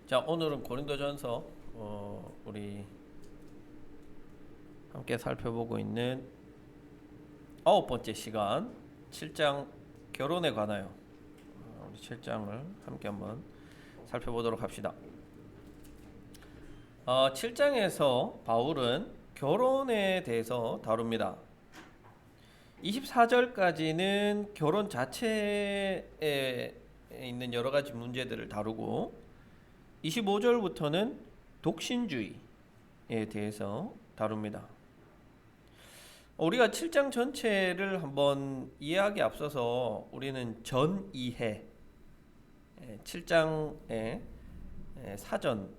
자, 오늘은 고린도전서 우리 함께 살펴보고 있는 9번째 시간 7장 결혼에 관하여 우리 7장을 함께 한번 살펴보도록 합시다. 7장에서 바울은 결혼에 대해서 다룹니다. 24절까지는 결혼 자체에 있는 여러 가지 문제들을 다루고 25절부터는 독신주의에 대해서 다룹니다. 우리가 7장 전체를 한번 이해하기 앞서서 우리는 전이해 7장의 사전에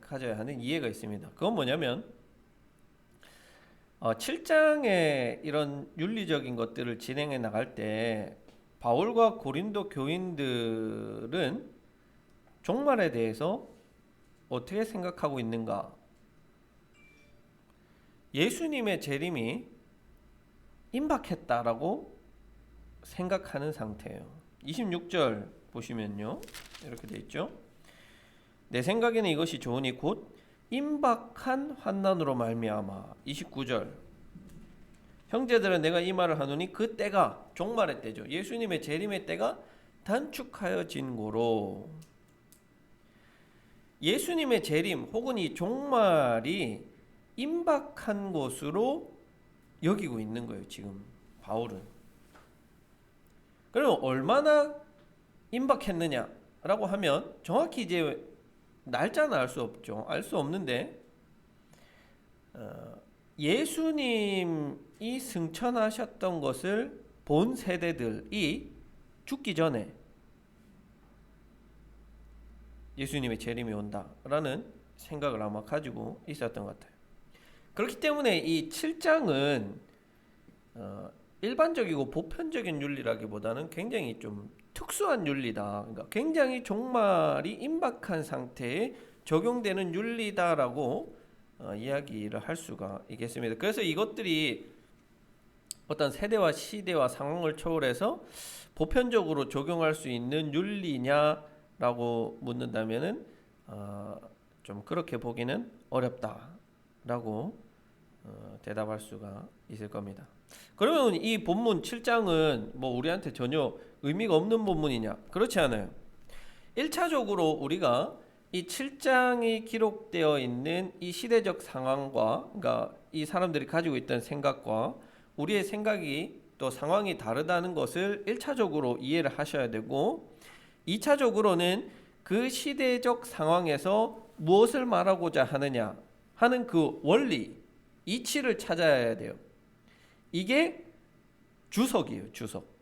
가져야 하는 이해가 있습니다. 그건 뭐냐면 7장의 이런 윤리적인 것들을 진행해 나갈 때 바울과 고린도 교인들은 종말에 대해서 어떻게 생각하고 있는가? 예수님의 재림이 임박했다라고 생각하는 상태예요. 26절 보시면요, 이렇게 돼 있죠. 내 생각에는 이것이 좋으니 곧 임박한 환난으로 말미암아. 29절 형제들은 내가 이 말을 하노니 그 때가 종말의 때죠. 예수님의 재림의 때가 단축하여진 고로. 예수님의 재림 혹은 이 종말이 임박한 것으로 여기고 있는 거예요. 지금 바울은. 그럼 얼마나 임박했느냐라고 하면 정확히 이제 날짜는 알 수 없죠. 알 수 없는데 예수님이 승천하셨던 것을 본 세대들이 죽기 전에 예수님의 재림이 온다라는 생각을 아마 가지고 있었던 것 같아요. 그렇기 때문에 이 7장은 일반적이고 보편적인 윤리라기보다는 굉장히 좀 특수한 윤리다. 그러니까 굉장히 종말이 임박한 상태에 적용되는 윤리다라고 이야기를 할 수가 있겠습니다. 그래서 이것들이 어떤 세대와 시대와 상황을 초월해서 보편적으로 적용할 수 있는 윤리냐라고 묻는다면은 좀 그렇게 보기는 어렵다라고 대답할 수가 있을 겁니다. 그러면 이 본문 7장은 뭐 우리한테 전혀 의미가 없는 본문이냐? 그렇지 않아요. 1차적으로 우리가 이 7장이 기록되어 있는 이 시대적 상황과, 그러니까 이 사람들이 가지고 있던 생각과 우리의 생각이 또 상황이 다르다는 것을 1차적으로 이해를 하셔야 되고, 2차적으로는 그 시대적 상황에서 무엇을 말하고자 하느냐 하는 그 원리, 이치를 찾아야 돼요. 이게 주석이에요. 주석.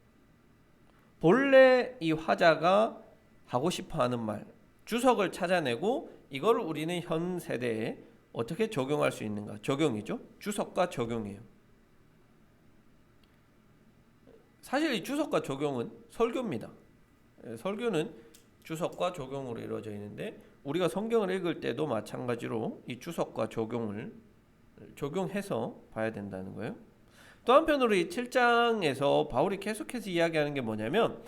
본래 이 화자가 하고 싶어하는 말, 주석을 찾아내고 이걸 우리는 현 세대에 어떻게 적용할 수 있는가? 적용이죠. 주석과 적용이에요. 사실 이 주석과 적용은 설교입니다. 설교는 주석과 적용으로 이루어져 있는데 우리가 성경을 읽을 때도 마찬가지로 이 주석과 적용을 적용해서 봐야 된다는 거예요. 또 한편으로 이 7장에서 바울이 계속해서 이야기하는 게 뭐냐면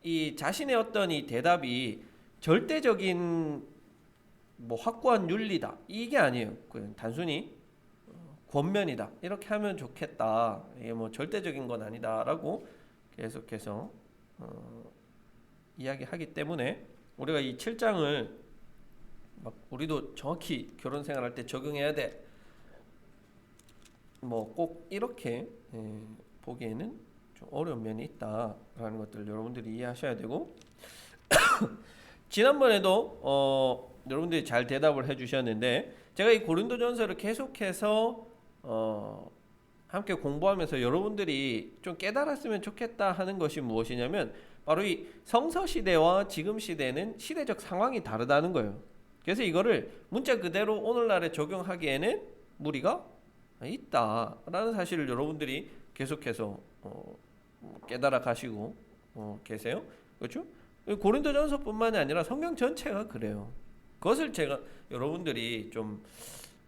이 자신의 어떤 이 대답이 절대적인 뭐 확고한 윤리다 이게 아니에요. 그냥 단순히 권면이다 이렇게 하면 좋겠다. 이게 뭐 절대적인 건 아니다라고 계속해서 이야기하기 때문에 우리가 이 7장을 막 우리도 정확히 결혼 생활할 때 적용해야 돼. 뭐 꼭 이렇게 보기에는 좀 어려운 면이 있다라는 것들 여러분들이 이해하셔야 되고 지난번에도 여러분들이 잘 대답을 해주셨는데 제가 이 고린도전서를 계속해서 함께 공부하면서 여러분들이 좀 깨달았으면 좋겠다 하는 것이 무엇이냐면 바로 이 성서 시대와 지금 시대는 시대적 상황이 다르다는 거예요. 그래서 이거를 문자 그대로 오늘날에 적용하기에는 무리가 있다라는 사실을 여러분들이 계속해서 깨달아 가시고 계세요. 그렇죠? 고린도전서뿐만이 아니라 성경 전체가 그래요. 그것을 제가 여러분들이 좀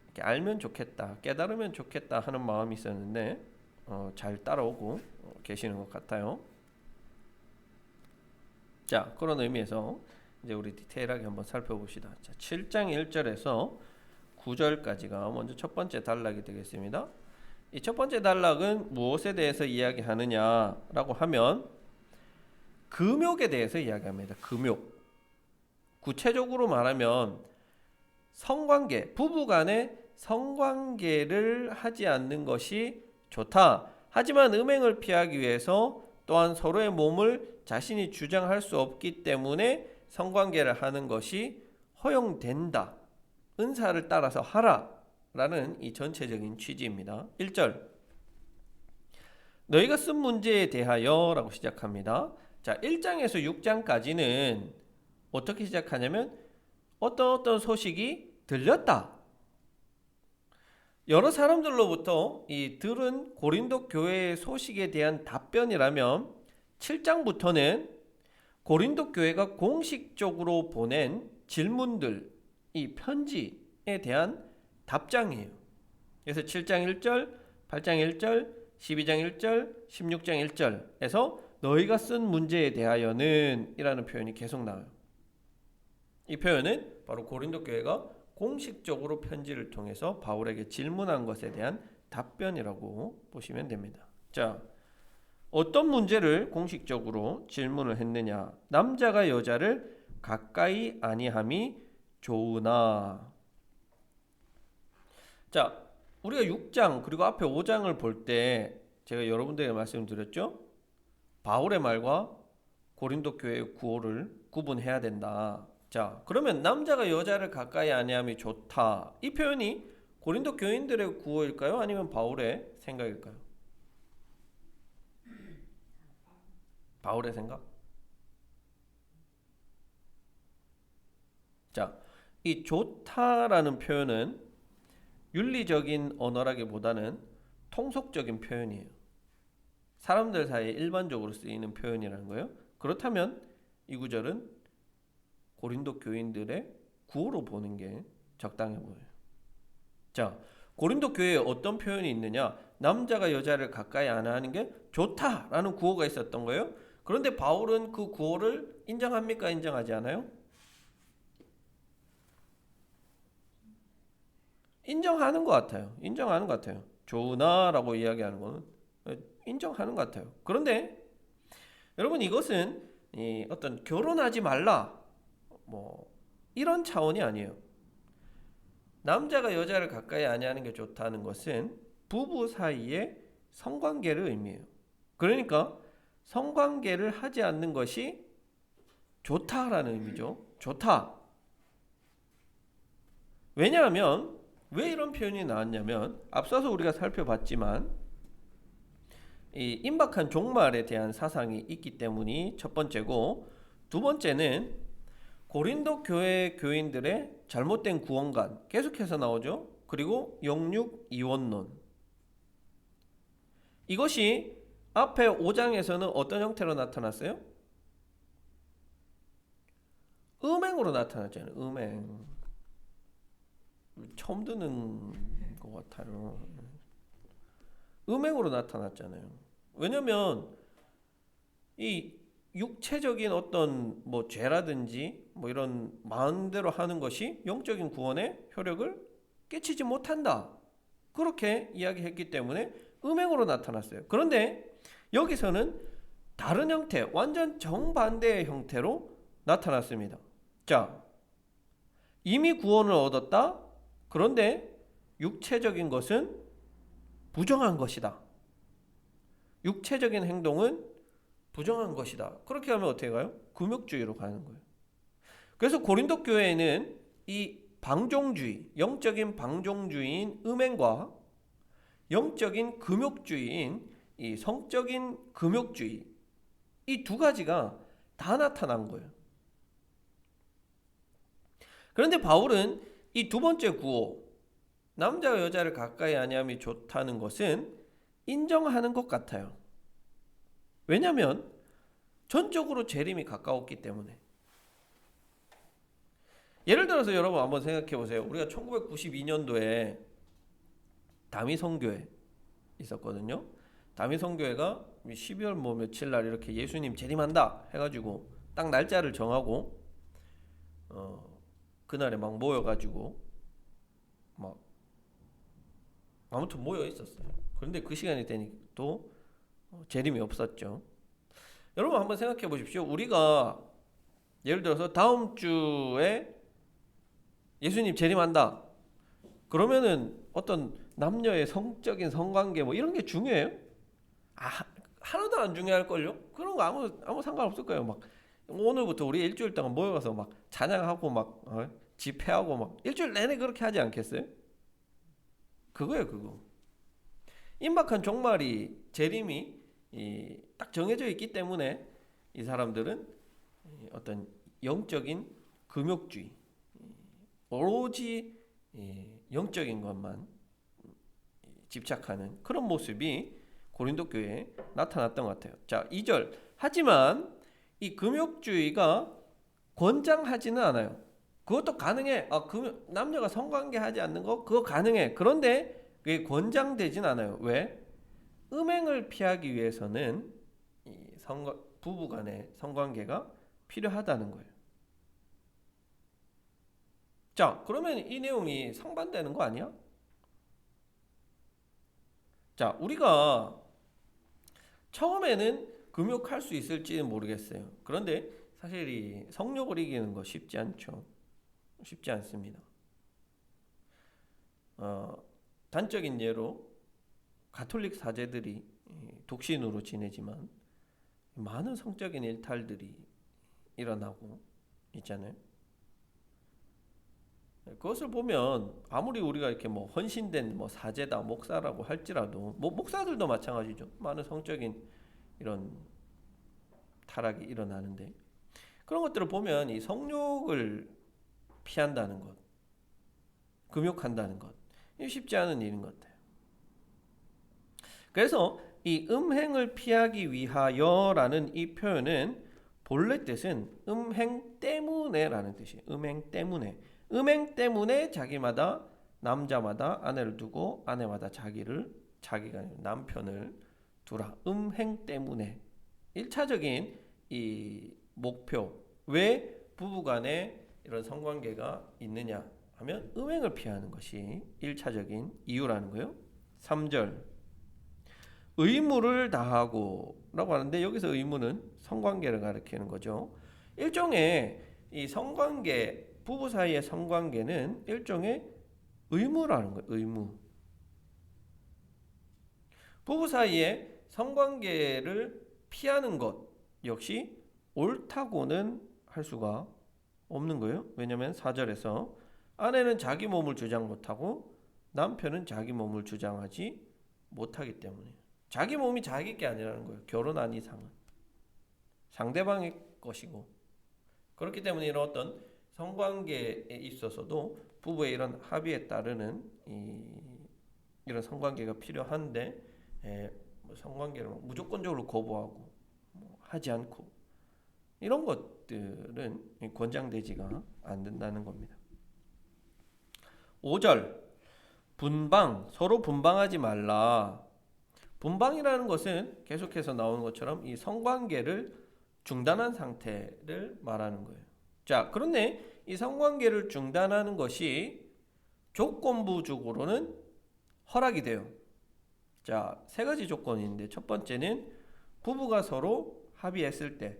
이렇게 알면 좋겠다, 깨달으면 좋겠다 하는 마음이 있었는데 잘 따라오고 계시는 것 같아요. 자, 그런 의미에서 이제 우리 디테일하게 한번 살펴봅시다. 자, 7장 1절에서 9절까지가 먼저 첫 번째 단락이 되겠습니다. 이 첫 번째 단락은 무엇에 대해서 이야기하느냐라고 하면 금욕에 대해서 이야기합니다. 금욕. 구체적으로 말하면 성관계, 부부 간의 성관계를 하지 않는 것이 좋다. 하지만 음행을 피하기 위해서 또한 서로의 몸을 자신이 주장할 수 없기 때문에 성관계를 하는 것이 허용된다. 은사를 따라서 하라. 라는 이 전체적인 취지입니다. 1절. 너희가 쓴 문제에 대하여 라고 시작합니다. 자, 1장에서 6장까지는 어떻게 시작하냐면 어떤 소식이 들렸다. 여러 사람들로부터 이 들은 고린도 교회의 소식에 대한 답변이라면 7장부터는 고린도 교회가 공식적으로 보낸 질문들, 이 편지에 대한 답장이에요. 그래서 7장 1절, 8장 1절, 12장 1절, 16장 1절에서 너희가 쓴 문제에 대하여는 이라는 표현이 계속 나와요. 이 표현은 바로 고린도 교회가 공식적으로 편지를 통해서 바울에게 질문한 것에 대한 답변이라고 보시면 됩니다. 자, 어떤 문제를 공식적으로 질문을 했느냐? 남자가 여자를 가까이 아니함이 좋으나. 자, 우리가 6장 그리고 앞에 5장을 볼 때 제가 여러분들에게 말씀드렸죠? 바울의 말과 고린도 교회의 구호를 구분해야 된다. 자, 그러면 남자가 여자를 가까이 아니함이 좋다. 이 표현이 고린도 교인들의 구호일까요? 아니면 바울의 생각일까요? 바울의 생각? 자, 이 좋다라는 표현은 윤리적인 언어라기보다는 통속적인 표현이에요. 사람들 사이에 일반적으로 쓰이는 표현이라는 거예요. 그렇다면 이 구절은 고린도 교인들의 구호로 보는 게 적당해 보여요. 자, 고린도 교회에 어떤 표현이 있느냐? 남자가 여자를 가까이 안 하는 게 좋다라는 구호가 있었던 거예요. 그런데 바울은 그 구호를 인정합니까? 인정하지 않아요? 인정하는 것 같아요. 인정하는 것 같아요. 좋으나라고 이야기하는 거는 인정하는 것 같아요. 그런데 여러분, 이것은 어떤 결혼하지 말라 뭐 이런 차원이 아니에요. 남자가 여자를 가까이 아니하는 게 좋다는 것은 부부 사이의 성관계를 의미해요. 그러니까 성관계를 하지 않는 것이 좋다라는 의미죠. 좋다. 왜냐하면 왜 이런 표현이 나왔냐면 앞서서 우리가 살펴봤지만 이 임박한 종말에 대한 사상이 있기 때문이 첫 번째고, 두 번째는 고린도 교회 교인들의 잘못된 구원관 계속해서 나오죠. 그리고 영육 이원론. 이것이 앞에 5장에서는 어떤 형태로 나타났어요? 음행으로 나타났잖아요. 음행. 처음 듣는 것 같아요. 음행으로 나타났잖아요. 왜냐면 이 육체적인 어떤 뭐 죄라든지 뭐 이런 마음대로 하는 것이 영적인 구원에 효력을 끼치지 못한다. 그렇게 이야기했기 때문에 음행으로 나타났어요. 그런데 여기서는 다른 형태, 완전 정반대의 형태로 나타났습니다. 자, 이미 구원을 얻었다. 그런데 육체적인 것은 부정한 것이다. 육체적인 행동은 부정한 것이다. 그렇게 하면 어떻게 가요? 금욕주의로 가는 거예요. 그래서 고린도 교회에는 이 방종주의, 영적인 방종주의인 음행과 영적인 금욕주의인 이 성적인 금욕주의, 이 두 가지가 다 나타난 거예요. 그런데 바울은 이 두 번째 구호, 남자가 여자를 가까이 아니함이 좋다는 것은 인정하는 것 같아요. 왜냐하면 전적으로 재림이 가까웠기 때문에. 예를 들어서 여러분 한번 생각해 보세요. 우리가 1992년도에 다미성교회 있었거든요. 다미성교회가 12월 뭐 며칠 날 이렇게 예수님 재림한다 해가지고 딱 날짜를 정하고 그날에 막 모여가지고 막 아무튼 모여 있었어요. 그런데 그 시간이 되니 또 재림이 없었죠. 여러분 한번 생각해 보십시오. 우리가 예를 들어서 다음 주에 예수님 재림한다. 그러면은 어떤 남녀의 성적인 성관계 뭐 이런 게 중요해요? 하나도 안 중요할걸요? 그런 거 아무 상관없을 거예요. 막 오늘부터 우리 일주일 동안 모여서 막 찬양하고 막 집회하고 막 일주일 내내 그렇게 하지 않겠어요? 그거예요, 그거. 임박한 종말이 재림이 딱 정해져 있기 때문에 이 사람들은 어떤 영적인 금욕주의, 오로지 영적인 것만 집착하는 그런 모습이 고린도 교회에 나타났던 것 같아요. 자, 2절. 하지만 이 금욕주의가 권장하지는 않아요. 그것도 가능해. 남녀가 성관계 하지 않는 거 그거 가능해. 그런데 그게 권장되진 않아요. 왜? 음행을 피하기 위해서는 부부 간의 성관계가 필요하다는 거예요. 자, 그러면 이 내용이 상반되는 거 아니야? 자, 우리가 처음에는 금욕할 수 있을지는 모르겠어요. 그런데 사실 이 성욕을 이기는 거 쉽지 않죠. 쉽지 않습니다. 단적인 예로 가톨릭 사제들이 독신으로 지내지만 많은 성적인 일탈들이 일어나고 있잖아요. 그것을 보면 아무리 우리가 이렇게 뭐 헌신된 뭐 사제다 목사라고 할지라도 뭐 목사들도 마찬가지죠. 많은 성적인 이런 타락이 일어나는데 그런 것들을 보면 이 성욕을 피한다는 것, 금욕한다는 것, 이 쉽지 않은 일인 것 같아요. 그래서 이 음행을 피하기 위하여라는 이 표현은 본래 뜻은 음행 때문에라는 뜻이에요. 음행 때문에. 음행 때문에 자기마다 남자마다 아내를 두고 아내마다 자기가 남편을 두라. 음행 때문에 1차적인 이 목표 왜 부부간에 이런 성관계가 있느냐 하면 음행을 피하는 것이 1차적인 이유라는 거예요. 3절 의무를 다하고 라고 하는데 여기서 의무는 성관계를 가리키는 거죠. 일종의 이 성관계 부부 사이의 성관계는 일종의 의무라는 거예요. 의무. 부부 사이의 성관계를 피하는 것 역시 옳다고는 할 수가 없는 거예요. 왜냐하면 4절에서 아내는 자기 몸을 주장 못하고 남편은 자기 몸을 주장하지 못하기 때문에 자기 몸이 자기 게 아니라는 거예요. 결혼한 이상은 상대방의 것이고 그렇기 때문에 이런 어떤 성관계에 있어서도 부부의 이런 합의에 따르는 이런 성관계가 필요한데 성관계를 무조건적으로 거부하고 하지 않고 이런 것들은 권장되지가 않는다는 겁니다. 5절 서로 분방하지 말라. 분방이라는 것은 계속해서 나오는 것처럼 이 성관계를 중단한 상태를 말하는 거예요. 자, 그런데 이 성관계를 중단하는 것이 조건부적으로는 허락이 돼요. 자, 세 가지 조건이 있는데 첫 번째는 부부가 서로 합의했을 때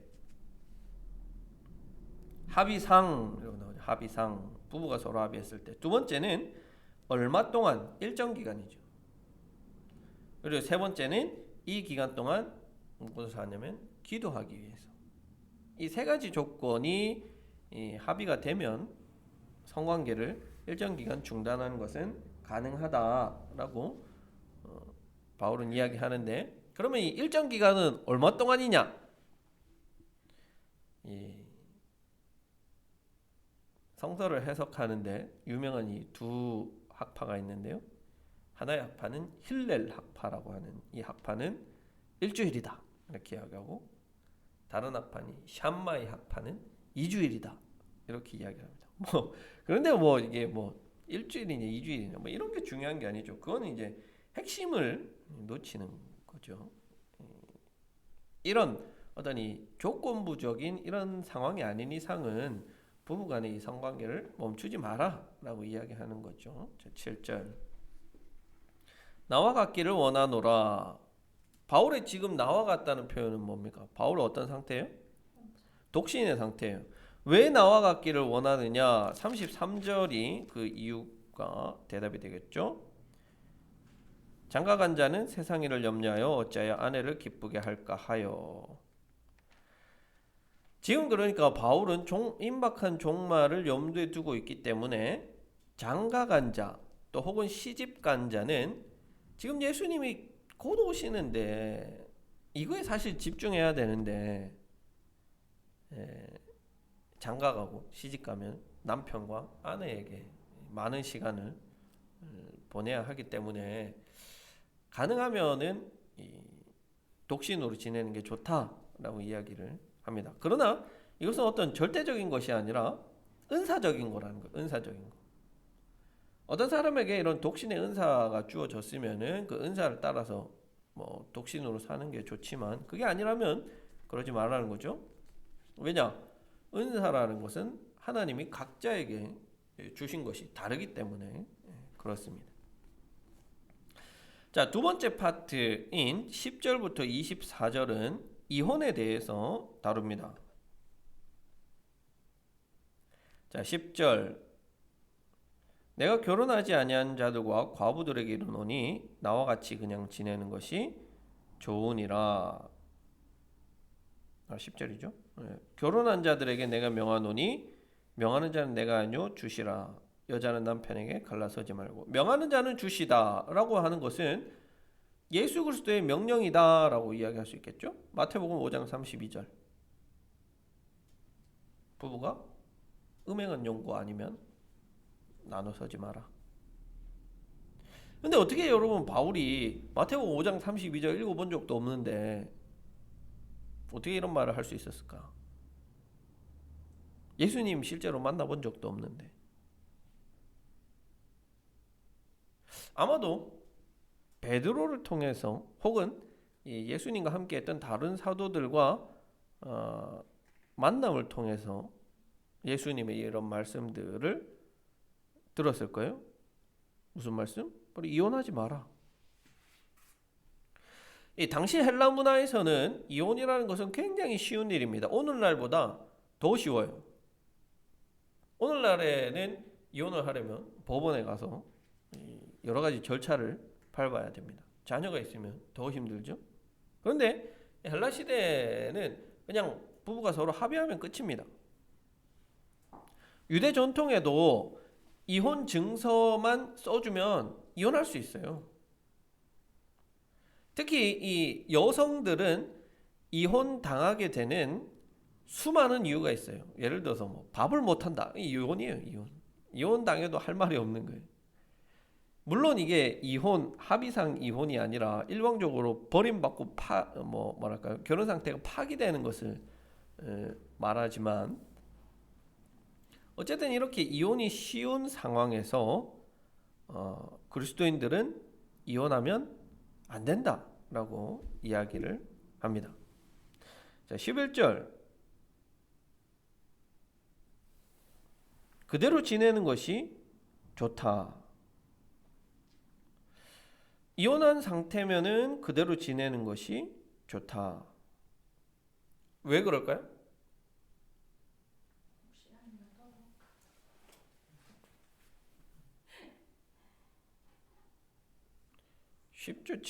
합의상 부부가 서로 합의했을 때 두 번째는 얼마 동안 일정 기간이죠. 그리고 세 번째는 이 기간 동안 무엇을 하냐면 기도하기 위해서 이 세 가지 조건이 합의가 되면 성관계를 일정 기간 중단하는 것은 가능하다라고 바울은 이야기하는데 그러면 이 일정 기간은 얼마 동안이냐? 성서를 해석하는데 유명한 이 두 학파가 있는데요. 하나의 학파는 힐렐 학파라고 하는 이 학파는 일주일이다 이렇게 이야기하고 다른 학파는 샴마이 학파는 2주일이다 이렇게 이야기합니다. 그런데 이게 일주일이냐 2주일이냐 이런 게 중요한 게 아니죠. 그거는 이제 핵심을 놓치는 거죠. 이런 어떤 이 조건부적인 이런 상황이 아닌 이상은 부부간의 이 성관계를 멈추지 마라 라고 이야기하는 거죠. 자, 7절 나와 같기를 원하노라. 바울의 지금 나와 같다는 표현은 뭡니까? 바울은 어떤 상태예요? 독신의 상태예요. 왜 나와 같기를 원하느냐? 33절이 그 이유가 대답이 되겠죠. 장가간 자는 세상 일을 염려하여 어찌하여 아내를 기쁘게 할까 하여. 지금 그러니까 바울은 임박한 종말을 염두에 두고 있기 때문에 장가간 자 또 혹은 시집간 자는 지금 예수님이 곧 오시는데 이거에 사실 집중해야 되는데 장가가고 시집가면 남편과 아내에게 많은 시간을 보내야 하기 때문에 가능하면은 독신으로 지내는 게 좋다라고 이야기를 합니다. 그러나 이것은 어떤 절대적인 것이 아니라 은사적인 거라는 거예요. 은사적인 거. 어떤 사람에게 이런 독신의 은사가 주어졌으면은 그 은사를 따라서 뭐 독신으로 사는 게 좋지만 그게 아니라면 그러지 말라는 거죠. 왜냐? 은사라는 것은 하나님이 각자에게 주신 것이 다르기 때문에 그렇습니다. 자, 두 번째 파트인 10절부터 24절은 이혼에 대해서 다룹니다. 자, 10절 내가 결혼하지 아니한 자들과 과부들에게 이르노니 나와 같이 그냥 지내는 것이 좋으니라. 10절이죠. 결혼한 자들에게 내가 명하노니 명하는 자는 내가 아니요 주시라. 여자는 남편에게 갈라서지 말고. 명하는 자는 주시다라고 하는 것은 예수 그리스도의 명령이다라고 이야기할 수 있겠죠. 마태복음 5장 32절 부부가 음행은 용고 아니면 나눠 서지 마라. 근데 어떻게 여러분 바울이 마태복음 5장 32절 읽어본 적도 없는데 어떻게 이런 말을 할 수 있었을까? 예수님 실제로 만나본 적도 없는데 아마도 베드로를 통해서 혹은 예수님과 함께 했던 다른 사도들과 만남을 통해서 예수님의 이런 말씀들을 들었을 거예요. 무슨 말씀? 바로 이혼하지 마라. 이 당시 헬라 문화에서는 이혼이라는 것은 굉장히 쉬운 일입니다. 오늘날보다 더 쉬워요. 오늘날에는 이혼을 하려면 법원에 가서 여러 가지 절차를 밟아야 됩니다. 자녀가 있으면 더 힘들죠. 그런데 헬라 시대는 그냥 부부가 서로 합의하면 끝입니다. 유대 전통에도 이혼 증서만 써주면 이혼할 수 있어요. 특히 이 여성들은 이혼 당하게 되는 수많은 이유가 있어요. 예를 들어서 뭐 밥을 못한다. 이혼이에요. 이혼 당해도 할 말이 없는 거예요. 물론 이게 이혼 합의상 이혼이 아니라 일방적으로 버림받고 뭐랄까요 결혼 상태가 파기되는 것을 말하지만 어쨌든 이렇게 이혼이 쉬운 상황에서 그리스도인들은 이혼하면 안 된다라고 이야기를 합니다. 자, 11절 그대로 지내는 것이 좋다. 이혼한 상태면은 그대로 지내는 것이 좋다. 왜 그럴까요? 10주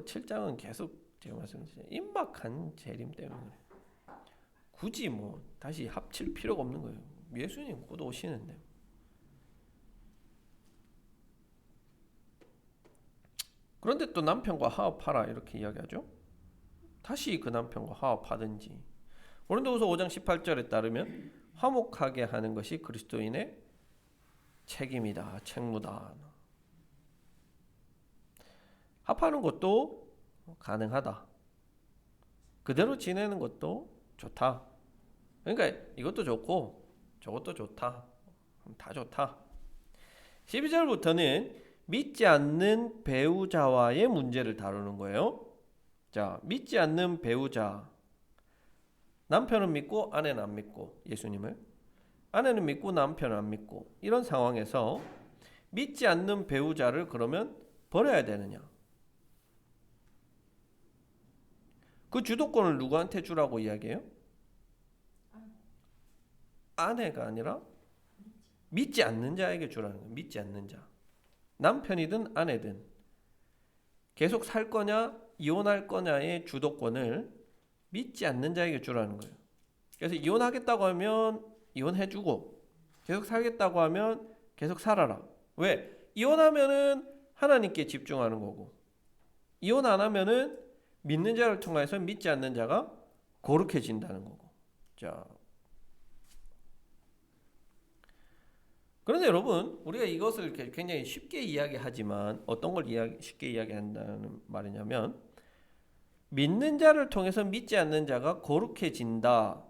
7장은 계속 제가 말씀드렸죠. 임박한 재림 때문에 굳이 뭐 다시 합칠 필요가 없는 거예요. 예수님 곧 오시는데. 그런데 또 남편과 화합하라 이렇게 이야기하죠. 다시 그 남편과 화합하든지. 고린도후서 5장 18절에 따르면 화목하게 하는 것이 그리스도인의 책임이다, 책무다. 합하는 것도 가능하다. 그대로 지내는 것도 좋다. 그러니까 이것도 좋고 저것도 좋다. 다 좋다. 12절부터는 믿지 않는 배우자와의 문제를 다루는 거예요. 자, 믿지 않는 배우자. 남편은 믿고 아내는 안 믿고 예수님을. 아내는 믿고 남편은 안 믿고. 이런 상황에서 믿지 않는 배우자를 그러면 버려야 되느냐? 그 주도권을 누구한테 주라고 이야기해요? 아내가 아니라 믿지 않는 자에게 주라는 거예요. 믿지 않는 자. 남편이든 아내든 계속 살 거냐 이혼할 거냐의 주도권을 믿지 않는 자에게 주라는 거예요. 그래서 이혼하겠다고 하면 이혼해주고 계속 살겠다고 하면 계속 살아라. 왜? 이혼하면은 하나님께 집중하는 거고 이혼 안 하면은 믿는 자를 통해서 믿지 않는 자가 거룩해진다는 거고. 자, 그런데 여러분 우리가 이것을 굉장히 쉽게 이야기하지만 어떤 걸 쉽게 이야기한다는 말이냐면 믿는 자를 통해서 믿지 않는 자가 거룩해진다.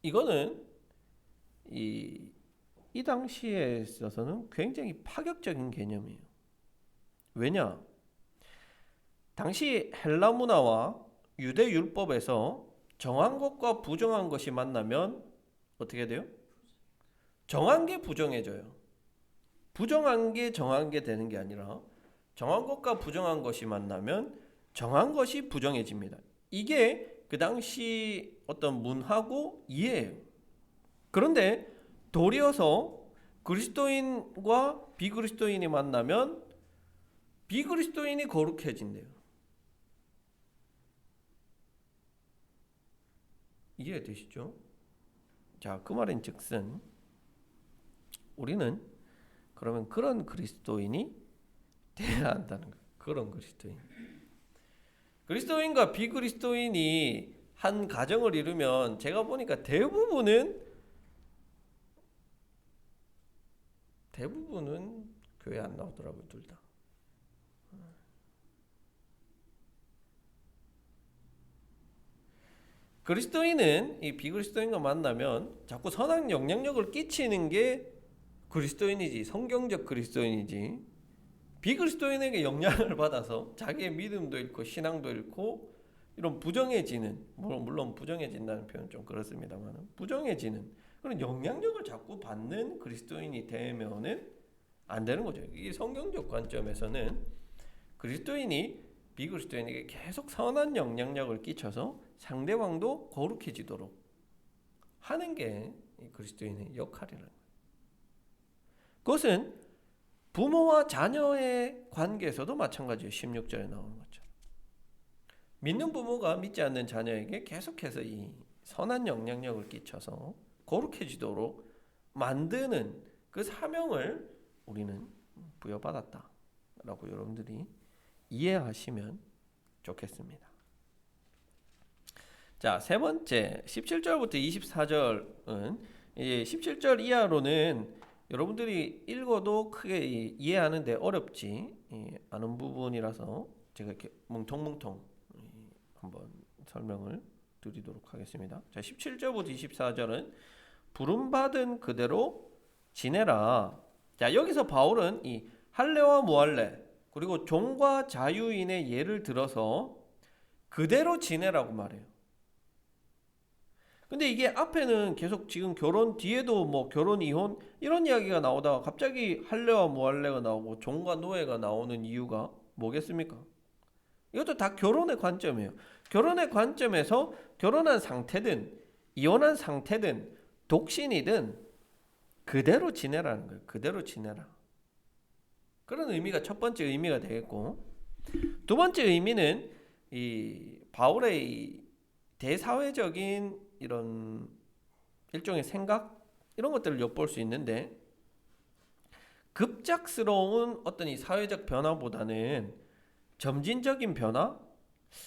이거는 이 당시에 있어서는 굉장히 파격적인 개념이에요. 왜냐? 당시 헬라 문화와 유대 율법에서 정한 것과 부정한 것이 만나면 어떻게 돼요? 정한 게 부정해져요. 부정한 게 정한 게 되는 게 아니라 정한 것과 부정한 것이 만나면 정한 것이 부정해집니다. 이게 그 당시 어떤 문화고 이해예요. 그런데 도리어서 그리스도인과 비그리스도인이 만나면 비그리스도인이 거룩해진대요. 이해되시죠? 자, 그 말인즉슨 우리는 그러면 그런 그리스도인이 돼야 한다는 거예요. 그런 그리스도인. 그리스도인과 비그리스도인이 한 가정을 이루면 제가 보니까 대부분은 교회 안 나오더라고요, 둘 다. 그리스도인은 이 비그리스도인과 만나면 자꾸 선한 영향력을 끼치는 게 그리스도인이지, 성경적 그리스도인이지, 비그리스도인에게 영향을 받아서 자기의 믿음도 잃고 신앙도 잃고 이런 부정해지는, 물론 부정해진다는 표현 좀 그렇습니다만 부정해지는 그런 영향력을 자꾸 받는 그리스도인이 되면은 안 되는 거죠. 이 성경적 관점에서는 그리스도인이 비그리스도인에게 계속 선한 영향력을 끼쳐서 상대방도 거룩해지도록 하는 게 그리스도인의 역할이라는 거예요. 그것은 부모와 자녀의 관계에서도 마찬가지예요. 16절에 나오는 것처럼. 믿는 부모가 믿지 않는 자녀에게 계속해서 이 선한 영향력을 끼쳐서 거룩해지도록 만드는 그 사명을 우리는 부여받았다라고 여러분들이 이해하시면 좋겠습니다. 자, 세 번째 17절부터 24절은 이제 17절 이하로는 여러분들이 읽어도 크게 이해하는데 어렵지 않은 부분이라서 제가 이렇게 뭉텅뭉텅 한번 설명을 드리도록 하겠습니다. 자, 17절부터 24절은 부름받은 그대로 지내라. 자, 여기서 바울은 이 할례와 무할례 그리고 종과 자유인의 예를 들어서 그대로 지내라고 말해요. 근데 이게 앞에는 계속 지금 결혼 뒤에도 뭐 결혼 이혼 이런 이야기가 나오다가 갑자기 할례와 무할례가 나오고 종과 노예가 나오는 이유가 뭐겠습니까? 이것도 다 결혼의 관점이에요. 결혼의 관점에서 결혼한 상태든 이혼한 상태든 독신이든 그대로 지내라는 거예요. 그대로 지내라. 그런 의미가 첫 번째 의미가 되겠고, 두 번째 의미는 이 바울의 대사회적인 이런 일종의 생각 이런 것들을 엿볼 수 있는데, 급작스러운 어떤 이 사회적 변화보다는 점진적인 변화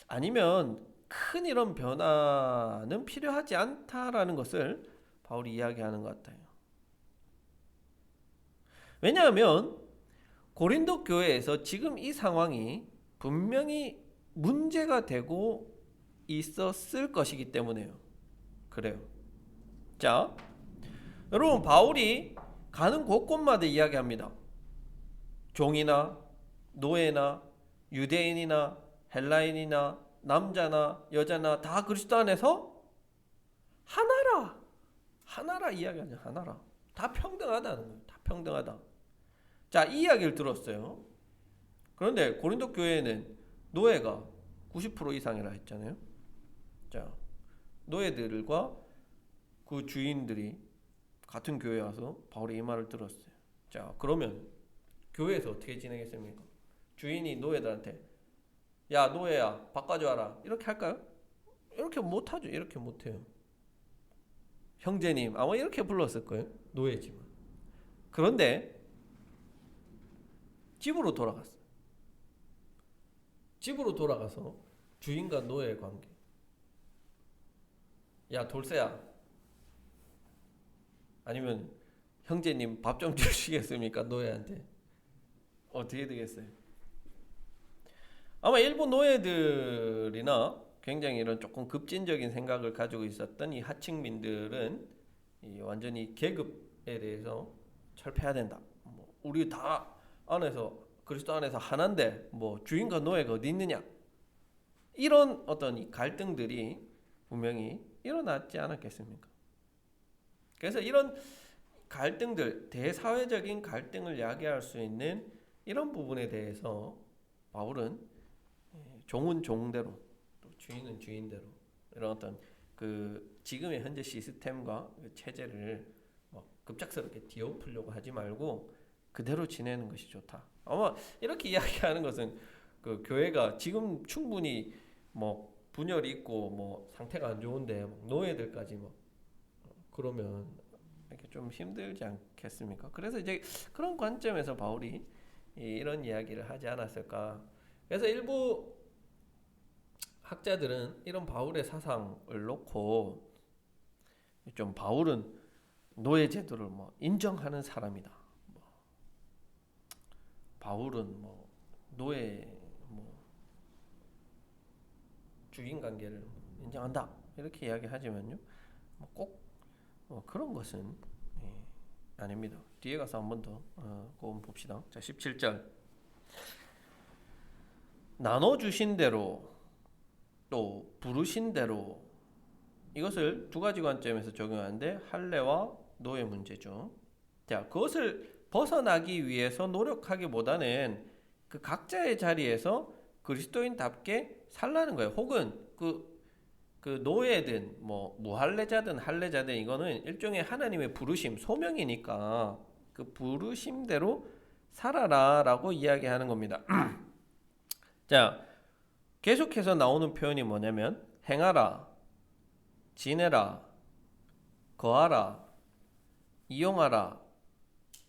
아니면 큰 이런 변화는 필요하지 않다라는 것을 바울이 이야기하는 것 같아요. 왜냐하면 고린도 교회에서 지금 이 상황이 분명히 문제가 되고 있었을 것이기 때문에요. 그래요. 자, 여러분 바울이 가는 곳곳마다 이야기합니다. 종이나 노예나 유대인이나 헬라인이나 남자나 여자나 다 그리스도 안에서 하나라 이야기하냐. 하나라. 다 평등하다는 거예요. 다 평등하다. 자, 이 이야기를 들었어요. 그런데 고린도 교회는 노예가 90% 이상이라 했잖아요. 자, 노예들과 그 주인들이 같은 교회에 와서 바울의 이 말을 들었어요. 자, 그러면 교회에서 어떻게 진행했습니까? 주인이 노예들한테 야, 노예야, 바꿔줘라 이렇게 할까요? 이렇게 못하죠. 이렇게 못해요. 형제님 아마 이렇게 불렀을 거예요. 노예지만. 그런데 집으로 돌아갔어요. 집으로 돌아가서 주인과 노예의 관계. 야, 돌쇠야, 아니면 형제님 밥 좀 주시겠습니까? 노예한테. 어떻게 되겠어요? 아마 일본 노예들이나 굉장히 이런 조금 급진적인 생각을 가지고 있었던 이 하층민들은 완전히 계급에 대해서 철폐해야 된다. 뭐 우리 다 안에서 그리스도 안에서 하나인데 뭐 주인과 노예가 어디 있느냐? 이런 어떤 이 갈등들이 분명히 일어났지 않았겠습니까? 그래서 이런 갈등들, 대사회적인 갈등을 야기할 수 있는 이런 부분에 대해서 바울은 종은 종대로, 또 주인은 주인대로 이런 어떤 그 지금의 현재 시스템과 그 체제를 막 급작스럽게 뒤엎으려고 하지 말고 그대로 지내는 것이 좋다. 아마 이렇게 이야기하는 것은 그 교회가 지금 충분히 뭐 분열이 있고 뭐 상태가 안 좋은데 노예들까지 뭐 그러면 이렇게 좀 힘들지 않겠습니까? 그래서 이제 그런 관점에서 바울이 이런 이야기를 하지 않았을까. 그래서 일부 학자들은 이런 바울의 사상을 놓고 좀 바울은 노예 제도를 뭐 인정하는 사람이다. 뭐 바울은 뭐 노예 뭐 주인 관계를 인정한다 이렇게 이야기하지만요. 꼭 그런 것은 아닙니다. 뒤에 가서 한 번 더 그거 봅시다. 자, 17절. 나눠주신 대로 또 부르신 대로, 이것을 두 가지 관점에서 적용하는데 할례와 노예 문제죠. 자, 그것을 벗어나기 위해서 노력하기보다는 그 각자의 자리에서 그리스도인답게 살라는 거예요. 혹은 그 노예든 뭐 무할례자든 할례자든 이거는 일종의 하나님의 부르심, 소명이니까 그 부르심대로 살아라라고 이야기하는 겁니다. 자, 계속해서 나오는 표현이 뭐냐면 행하라, 지내라, 거하라, 이용하라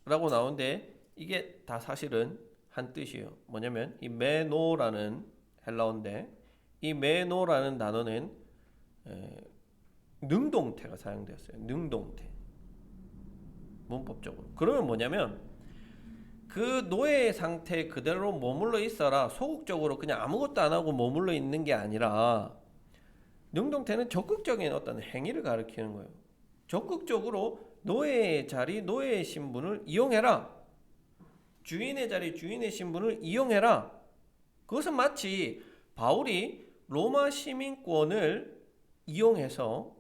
라고 나오는데 이게 다 사실은 한 뜻이에요. 뭐냐면 이 메노라는 헬라어인데 이 메노라는 단어는 능동태가 사용되었어요. 능동태. 문법적으로. 그러면 뭐냐면 그 노예 상태 그대로 머물러 있어라. 소극적으로 그냥 아무것도 안 하고 머물러 있는 게 아니라 능동태는 적극적인 어떤 행위를 가리키는 거예요. 적극적으로 노예의 자리, 노예의 신분을 이용해라. 주인의 자리, 주인의 신분을 이용해라. 그것은 마치 바울이 로마 시민권을 이용해서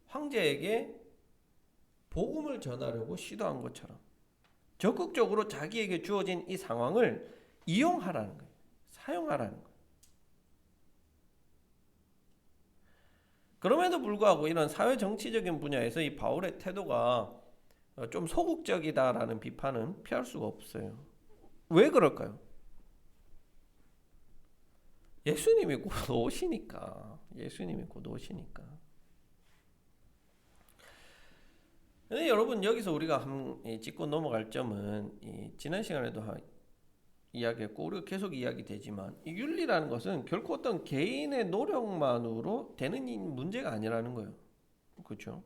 황제에게 복음을 전하려고 시도한 것처럼 적극적으로 자기에게 주어진 이 상황을 이용하라는 거예요. 사용하라는 거예요. 그럼에도 불구하고 이런 사회 정치적인 분야에서 이 바울의 태도가 좀 소극적이다라는 비판은 피할 수가 없어요. 왜 그럴까요? 예수님이 곧 오시니까. 예수님이 곧 오시니까. 근데 여러분 여기서 우리가 짚고 넘어갈 점은 지난 시간에도 이야기했고 우리가 계속 이야기되지만 이 윤리라는 것은 결코 어떤 개인의 노력만으로 되는 문제가 아니라는 거예요. 그렇죠?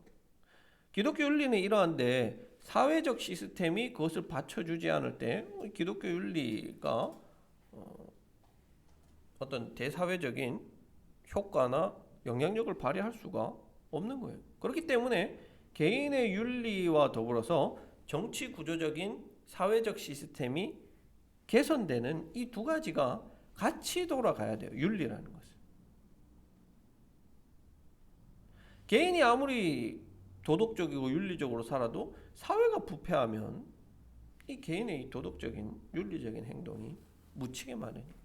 기독교 윤리는 이러한데 사회적 시스템이 그것을 받쳐주지 않을 때 기독교 윤리가 어떤 대사회적인 효과나 영향력을 발휘할 수가 없는 거예요. 그렇기 때문에 개인의 윤리와 더불어서 정치 구조적인 사회적 시스템이 개선되는 이 두 가지가 같이 돌아가야 돼요. 윤리라는 것은. 개인이 아무리 도덕적이고 윤리적으로 살아도 사회가 부패하면 이 개인의 이 도덕적인 윤리적인 행동이 묻히게 마련이에요.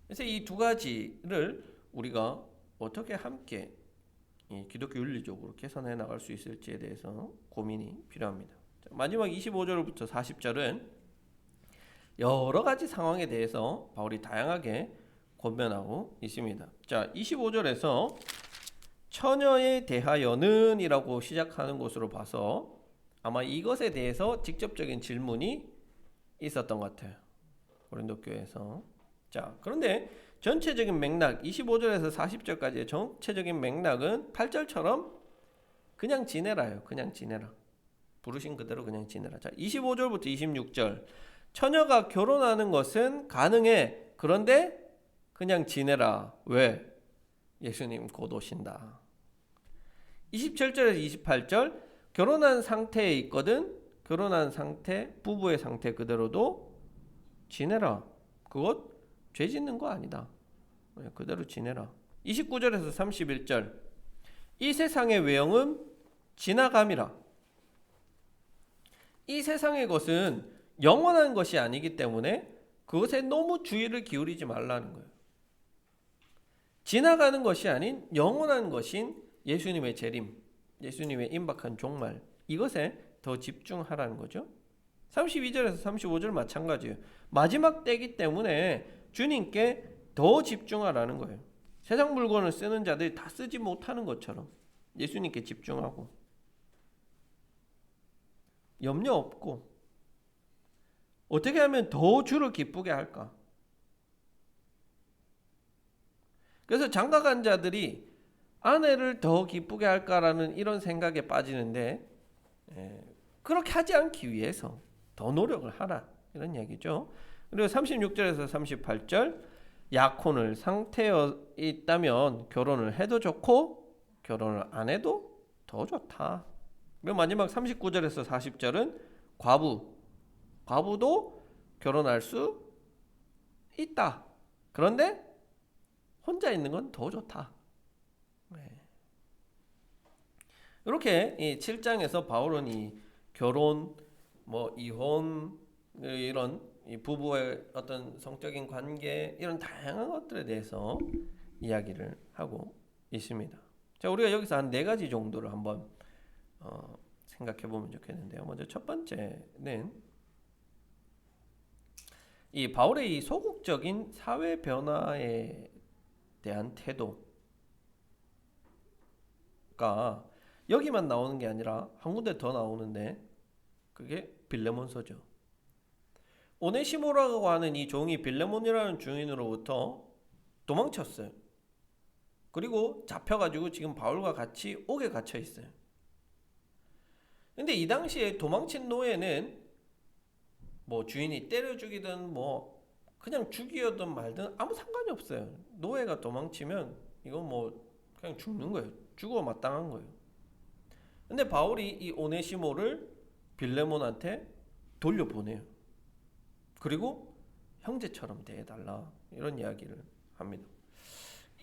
그래서 이 두 가지를 우리가 어떻게 함께 이 기독교 윤리적으로 개선해 나갈 수 있을지에 대해서 고민이 필요합니다. 자, 마지막 25절부터 40절은 여러 가지 상황에 대해서 바울이 다양하게 권면하고 있습니다. 자, 25절에서 처녀에 대하여는 이라고 시작하는 것으로 봐서 아마 이것에 대해서 직접적인 질문이 있었던 것 같아요. 고린도 교회에서. 자, 그런데 전체적인 맥락 25절에서 40절까지의 전체적인 맥락은 8절처럼 그냥 지내라요. 그냥 지내라. 부르신 그대로 그냥 지내라. 자, 25절부터 26절. 처녀가 결혼하는 것은 가능해. 그런데 그냥 지내라. 왜? 예수님 곧 오신다. 27절에서 28절. 결혼한 상태에 있거든. 결혼한 상태, 부부의 상태 그대로도 지내라. 그것 죄 짓는 거 아니다. 그대로 지내라. 29절에서 31절. 이 세상의 외형은 지나감이라. 이 세상의 것은 영원한 것이 아니기 때문에 그것에 너무 주의를 기울이지 말라는 거예요. 지나가는 것이 아닌 영원한 것인 예수님의 재림, 예수님의 임박한 종말, 이것에 더 집중하라는 거죠. 32절에서 35절 마찬가지예요. 마지막 때이기 때문에 주님께 더 집중하라는 거예요. 세상 물건을 쓰는 자들이 다 쓰지 못하는 것처럼 예수님께 집중하고 염려 없고 어떻게 하면 더 주를 기쁘게 할까? 그래서 장가간 자들이 아내를 더 기쁘게 할까라는 이런 생각에 빠지는데 그렇게 하지 않기 위해서 더 노력을 하라 이런 얘기죠. 그리고 36절에서 38절 약혼을 상태에 있다면 결혼을 해도 좋고 결혼을 안 해도 더 좋다. 그리고 마지막 39절에서 40절은 과부도 결혼할 수 있다. 그런데 혼자 있는 건 더 좋다. 이렇게 이 7장에서 바울은 이 결혼, 이혼, 이런 이 부부의 어떤 성적인 관계 이런 다양한 것들에 대해서 이야기를 하고 있습니다. 자, 우리가 여기서 한 4가지 정도를 한번 생각해 보면 좋겠는데요. 먼저 첫 번째는 이 바울의 이 소극적인 사회 변화에 대한 태도가 여기만 나오는 게 아니라 한 군데 더 나오는데 그게 빌레몬서죠. 오네시모라고 하는 이 종이 빌레몬이라는 주인으로부터 도망쳤어요. 그리고 잡혀가지고 지금 바울과 같이 옥에 갇혀 있어요. 근데 이 당시에 도망친 노예는 주인이 때려 죽이든 그냥 죽이든 말든 아무 상관이 없어요. 노예가 도망치면 이건 그냥 죽는 거예요. 죽어 마땅한 거예요. 근데 바울이 이 오네시모를 빌레몬한테 돌려보내요. 그리고 형제처럼 대해달라 이런 이야기를 합니다.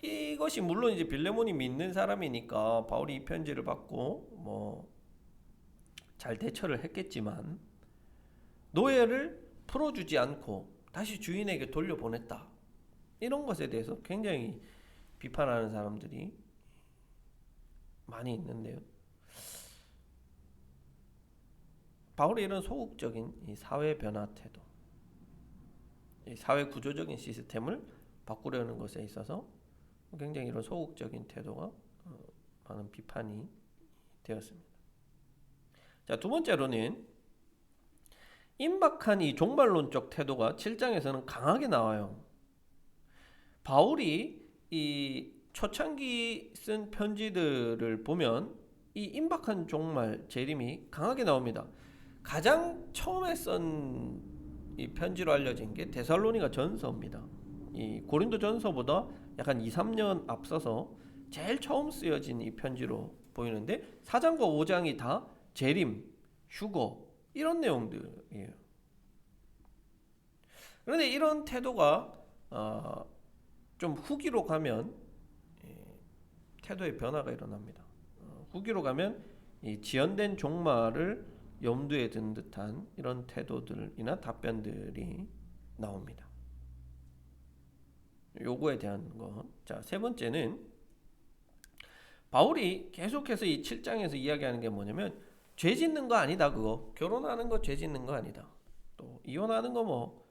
이것이 물론 이제 빌레몬이 믿는 사람이니까 바울이 이 편지를 받고 잘 대처를 했겠지만 노예를 풀어주지 않고 다시 주인에게 돌려보냈다. 이런 것에 대해서 굉장히 비판하는 사람들이 많이 있는데요. 바울의 이런 소극적인 이 사회 변화 태도, 이 사회 구조적인 시스템을 바꾸려는 것에 있어서 굉장히 이런 소극적인 태도가 많은 비판이 되었습니다. 자, 두 번째로는 임박한 이 종말론적 태도가 7장에서는 강하게 나와요. 바울이 이 초창기 쓴 편지들을 보면 이 임박한 종말 재림이 강하게 나옵니다. 가장 처음에 쓴 이 편지로 알려진 게 데살로니가 전서입니다. 이 고린도 전서보다 약간 2-3년 앞서서 제일 처음 쓰여진 이 편지로 보이는데 4장과 5장이 다 재림, 휴거 이런 내용들이에요. 그런데 이런 태도가 좀 후기로 가면 태도의 변화가 일어납니다. 후기로 가면 이 지연된 종말을 염두에 둔 듯한 이런 태도들이나 답변들이 나옵니다. 요거에 대한 거. 자, 세 번째는 바울이 계속해서 이 7장에서 이야기하는 게 뭐냐면 죄 짓는 거 아니다 그거. 결혼하는 거 죄 짓는 거 아니다. 또 이혼하는 거 뭐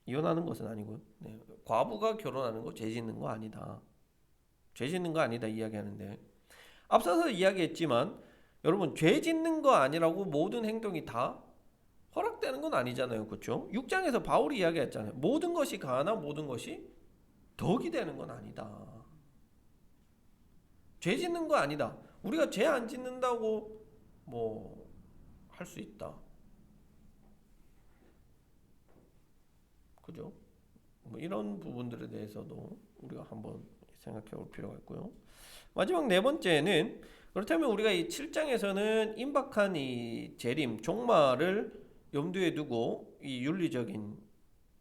이혼하는 것은 아니고 네. 과부가 결혼하는 거 죄 짓는 거 아니다. 죄 짓는 거 아니다 이야기하는데 앞서서 이야기했지만 여러분 죄 짓는 거 아니라고 모든 행동이 다 허락되는 건 아니잖아요. 그렇죠? 6장에서 바울이 이야기했잖아요. 모든 것이 가하나 모든 것이 덕이 되는 건 아니다. 죄 짓는 거 아니다. 우리가 죄 안 짓는다고 뭐 할 수 있다. 그죠? 뭐 이런 부분들에 대해서도 우리가 한번 생각해 볼 필요가 있고요. 마지막 네 번째는 그렇다면 우리가 이 7장에서는 임박한 이 재림, 종말을 염두에 두고 이 윤리적인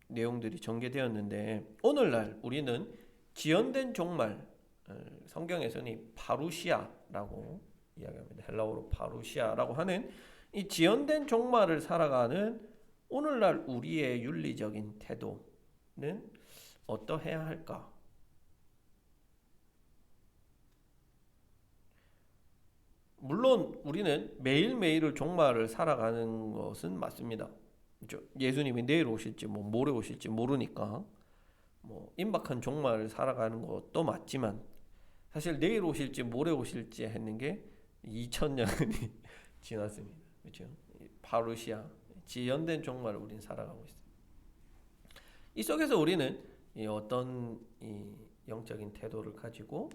내용들이 전개되었는데 오늘날 우리는 지연된 종말, 성경에서는 이 파루시아라고 이야기합니다. 헬라어로 파루시아라고 하는 이 지연된 종말을 살아가는 오늘날 우리의 윤리적인 태도는 어떠해야 할까? 물론 우리는 매일매일을 종말을 살아가는 것은 맞습니다. 그렇죠? 예수님이 내일 오실지 뭐 모레 오실지 모르니까 뭐 임박한 종말을 살아가는 것도 맞지만 사실 내일 오실지 모레 오실지 했는 게 2000년이 지났습니다. 그렇죠? 파루시아 지연된 종말을 우리는 살아가고 있어요. 이 속에서 우리는 이 어떤 이 영적인 태도를 가지고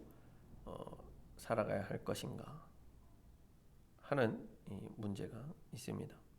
살아가야 할 것인가 하는 이 문제가 있습니다.